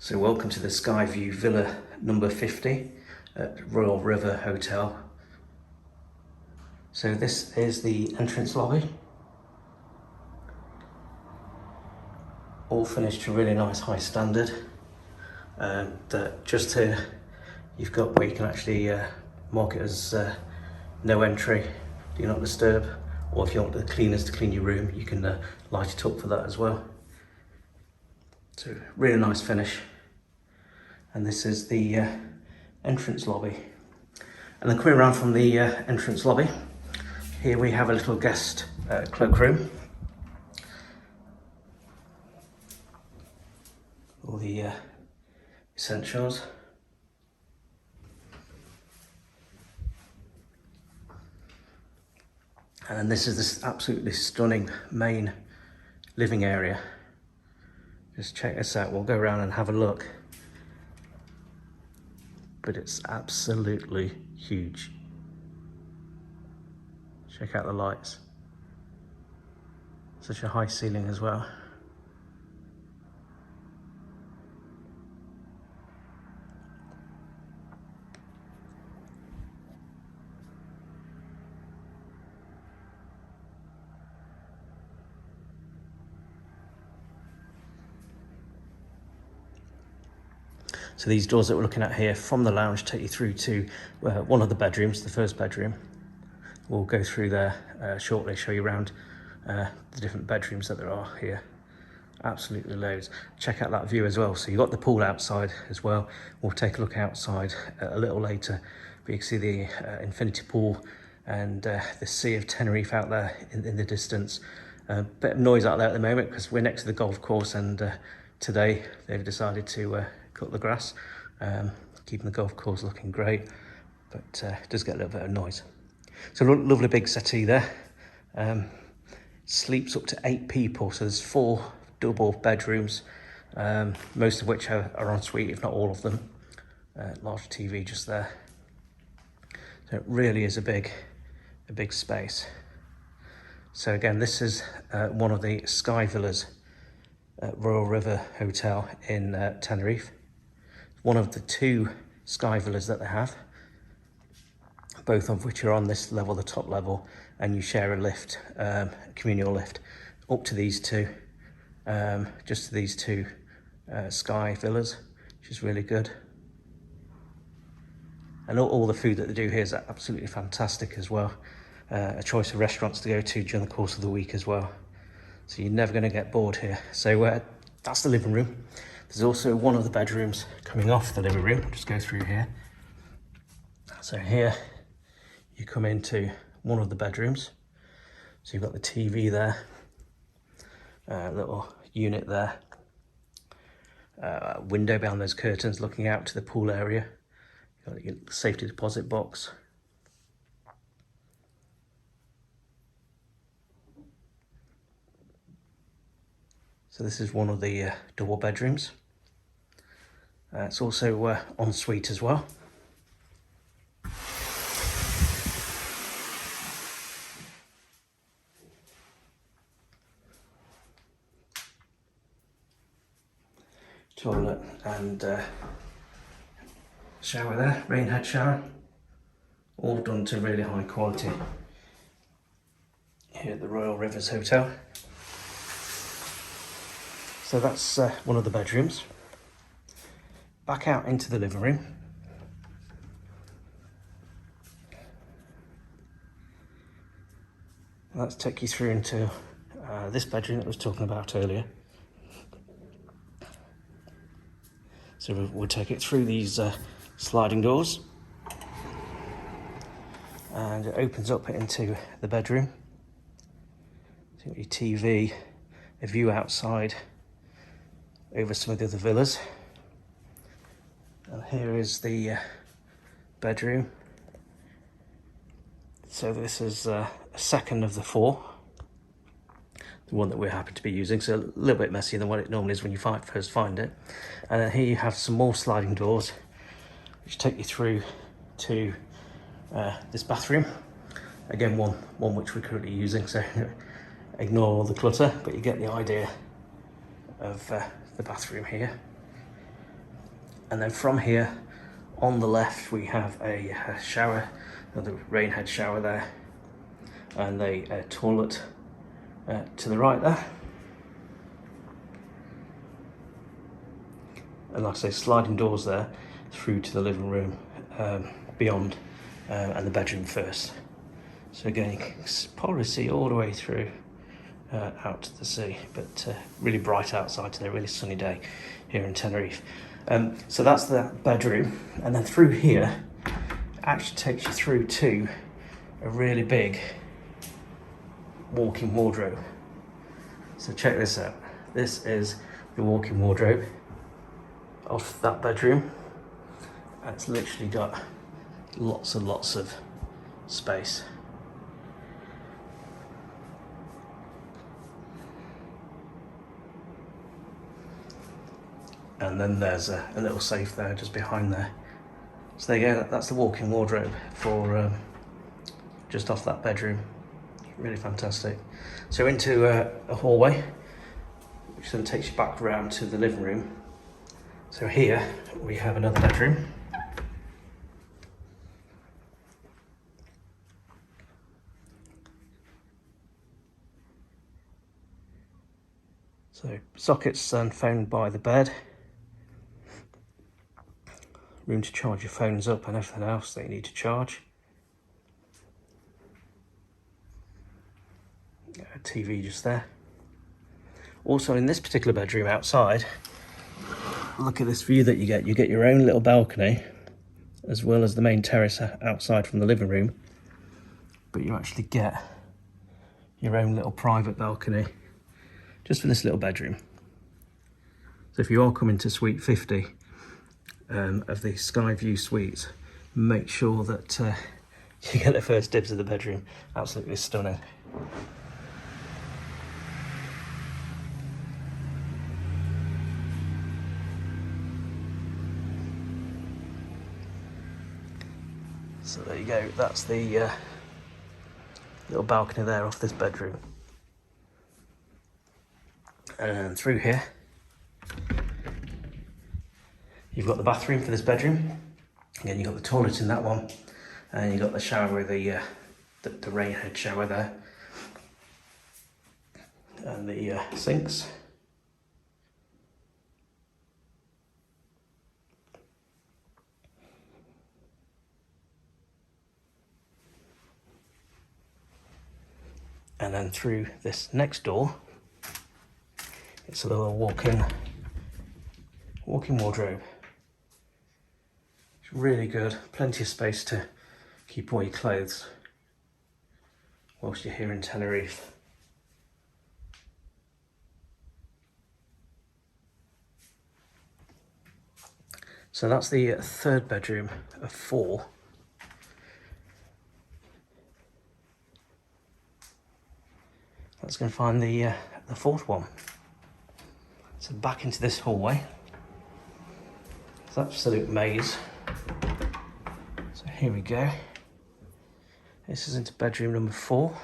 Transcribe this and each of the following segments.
So welcome to the Skyview Villa number 50 at Royal River Hotel. So this is the entrance lobby. All finished to really nice high standard. And just here you've got where you can actually mark it as no entry, do not disturb, or if you want the cleaners to clean your room, you can light it up for that as well. So really nice finish. And this is the entrance lobby. And then coming around from the entrance lobby, here we have a little guest cloakroom. All the essentials. And then this is this absolutely stunning main living area. Just check this out, we'll go around and have a look. But it's absolutely huge. Check out the lights. Such a high ceiling as well. So these doors that we're looking at here from the lounge take you through to one of the bedrooms, the first bedroom. We'll go through there shortly, show you around the different bedrooms that there are here. Absolutely loads. Check out that view as well. So you've got the pool outside as well. We'll take a look outside a little later, but you can see the infinity pool and the Sea of Tenerife out there in the distance. Bit of noise out there at the moment because we're next to the golf course, and today they've decided to cut the grass, keeping the golf course looking great, but it does get a little bit of noise. So lovely big settee there. Sleeps up to 8 people, so there's 4 double bedrooms, most of which are en suite, if not all of them. Large TV just there. So it really is a big space. So again, this is one of the Sky Villas at Royal River Hotel in Tenerife. One of the 2 Sky Villas that they have, both of which are on this level, the top level, and you share a lift, a communal lift, up to these 2, just to these 2 Sky Villas, which is really good. And all the food that they do here is absolutely fantastic as well. A choice of restaurants to go to during the course of the week as well. So you're never going to get bored here. So that's the living room. There's also one of the bedrooms coming off the living room. I'll just go through here. So here you come into one of the bedrooms. So you've got the TV there, little unit there, window behind those curtains looking out to the pool area. You've got your safety deposit box. So this is one of the double bedrooms. It's also en suite as well. Toilet and shower there, rain head shower. All done to really high quality here at the Royal Rivers Hotel. So that's one of the bedrooms. Back out into the living room. Let's take you through into this bedroom that I was talking about earlier. So we'll take it through these sliding doors. And it opens up into the bedroom. So your TV, a view outside over some of the other villas. And here is the bedroom. So this is a second of the 4, the one that we're happy to be using. So a little bit messier than what it normally is when you first find it. And then here you have some more sliding doors, which take you through to this bathroom. Again, one which we're currently using, so ignore all the clutter, but you get the idea of the bathroom here. And then from here, on the left, we have a shower, another rain head shower there, and a toilet to the right there. And like I say, sliding doors there through to the living room beyond, and the bedroom first. So again, you can probably see all the way through out to the sea, but really bright outside today, really sunny day here in Tenerife. So that's the bedroom, and then through here actually takes you through to a really big walk-in wardrobe. So check this out. This is the walk-in wardrobe of that bedroom. And it's literally got lots and lots of space. And then there's a little safe there just behind there. So there you go, that's the walk-in wardrobe for just off that bedroom. Really fantastic. So into a hallway, which then takes you back around to the living room. So here we have another bedroom. So sockets then found by the bed. Room to charge your phones up and everything else that you need to charge. A TV just there. Also in this particular bedroom outside, look at this view that you get. You get your own little balcony as well as the main terrace outside from the living room, but you actually get your own little private balcony just for this little bedroom. So if you are coming to Suite 50 of the Skyview Suites, make sure that you get the first dibs of the bedroom. Absolutely stunning. So there you go, that's the little balcony there off this bedroom. And through here, you've got the bathroom for this bedroom. Again, you've got the toilet in that one, and you've got the shower with the rain head shower there, and the sinks. And then through this next door, it's a little walk-in wardrobe. It's really good, plenty of space to keep all your clothes whilst you're here in Tenerife. So that's the third bedroom of 4. Let's go and find the fourth one. So back into this hallway. It's an absolute maze. So here we go. This is into bedroom number 4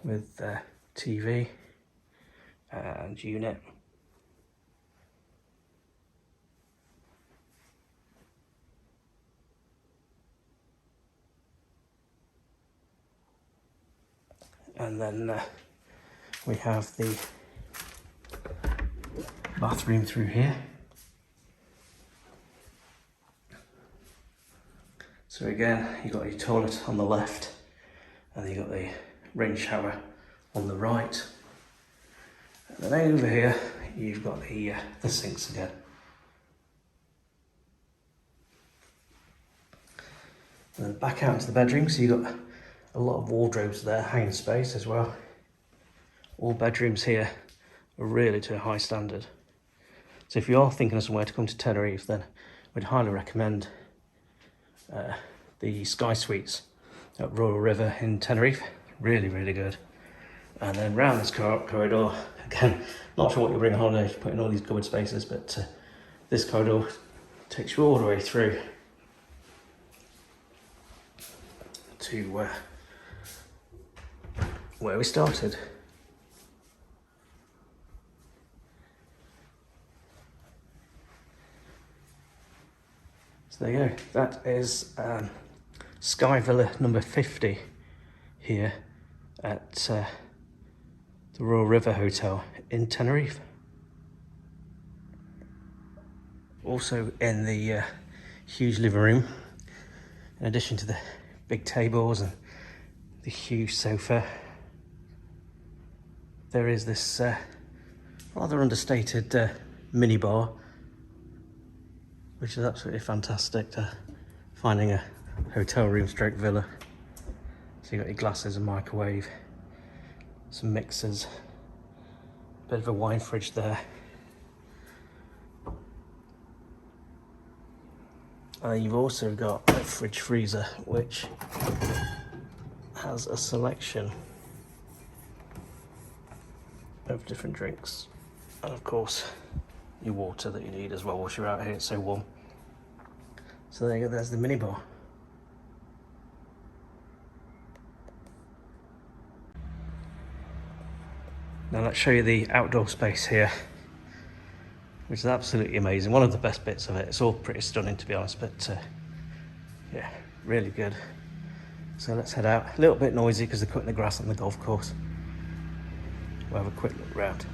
with TV and unit. And then we have the bathroom through here. So again, you've got your toilet on the left, and then you've got the rain shower on the right. And then over here, you've got the sinks again. And then back out into the bedroom, so you've got a lot of wardrobes there, hanging space as well. All bedrooms here are really to a high standard. So if you are thinking of somewhere to come to Tenerife, then we'd highly recommend the Sky Suites at Royal River in Tenerife. Really, really good. And then round this corridor, again, not sure what you bring on holiday if you put in all these cupboard spaces, but this corridor takes you all the way through to where we started. So there you go, that is Sky Villa number 50 here at the Royal River Hotel in Tenerife. Also in the huge living room, in addition to the big tables and the huge sofa, there is this rather understated mini bar, which is absolutely fantastic, finding a hotel room stroke villa. So you've got your glasses, a microwave, some mixers, a bit of a wine fridge there. And you've also got a fridge freezer, which has a selection of different drinks. And of course, your water that you need as well whilst you're out here, it's so warm. So there you go, there's the minibar. Now let's show you the outdoor space here, which is absolutely amazing. One of the best bits of it. It's all pretty stunning, to be honest, but yeah, really good. So let's head out. A little bit noisy because they're cutting the grass on the golf course. We'll have a quick look round.